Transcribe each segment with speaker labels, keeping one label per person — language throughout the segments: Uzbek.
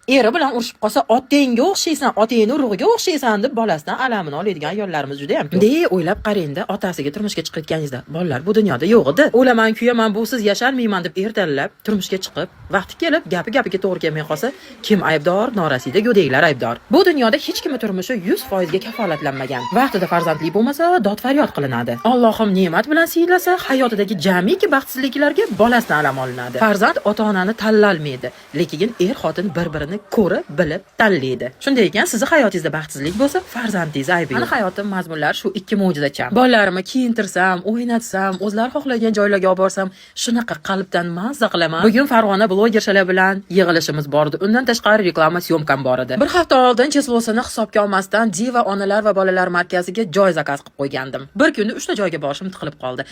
Speaker 1: Eri bilan urushib qolsa, otangga o'xshaysan, otangni urug'iga o'xshaysan deb bolasidan alamini oladigan ayollarimiz juda ham ko'p. O'ylab qarang-da, otasiga turmushga chiqayotganingizda bolalar bu dunyoda yo'q edi. O'laman, kuyaman, busiz yashalmayman deb ertalab turmushga chiqib, vaqti kelib, gapiga to'g'ri kelmay qolsa, kim aybdor? Norasida go'daklar aybdor. Bu dunyoda hech kimning turmushi 100% ga kafolatlanmagan. Vaqtida farzandli bo'lmasa, dod faryod qilinadi. Allohim ne'mat bilan siylasa, hayotidagi jamiki baxtsizliklarga bolasidan alam olinadi. Farzand ota-onani tanlolmaydi, lekin er-xotin bir-birini ko'rib, bilib tanlaydi. Shunday ekan, sizning hayotingizda baxtsizlik bo'lsa, farzandingiz aybi yo'q. Meni hayotim mazmunlar shu ikki mo'jizacham. Bolalarimni kiyintirsam, o'ynatsam, o'zlari xohlagan joylarga olib borsam, shunaqa qalbdan mazza qilaman. Bugun Farg'ona blogerchalar bilan yig'ilishimiz bor edi. Undan tashqari reklama syomkam bor edi. Bir hafta oldin cheslosini hisobga olmasdan Diva onalar va bolalar markaziga joy zakaz qilib qo'ygandim. Bir kunda 3 ta joyga borishim tiqilib qoldi.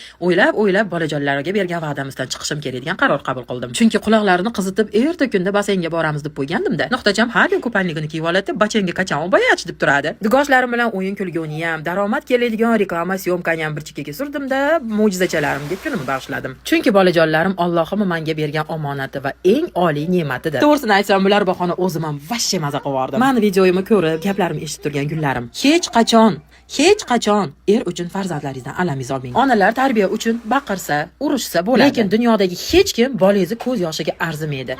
Speaker 1: O'ylab bolajonlarga bergan va'damizdan chiqishim kerak degan qaror qabul qildim. Chunki quloqlarini qizitib, erta kunda basseynga boramiz deb qo'ygandim-da. Nuqtacham har kun ko'panligini kiyib oladi, bachenga qachon oboyach deb turadi. Dugoshlarim bilan o'yin kulguni ham, daromad keladigan reklama syomkani ham bir chekkaga surdim-da, mo'jizachalarimga kunimni bag'ishladim. Chunki bolajonlarim Allohim menga bergan omonati va eng oliy ne'matidir. To'g'risini aytsam, bular bahona o'zim ham vashshe maza qilib meni videoyimni ko'rib, gaplarimni eshitib turgan gullarim. Hech qachon er uchun farzandlaringizdan alamingiz olmang. Onalar tarbiya uchun baqirsa, urushsa bo'ladi. Lekin dunyodagi hech kim bolangizni ko'z yoshiga arzimaydi.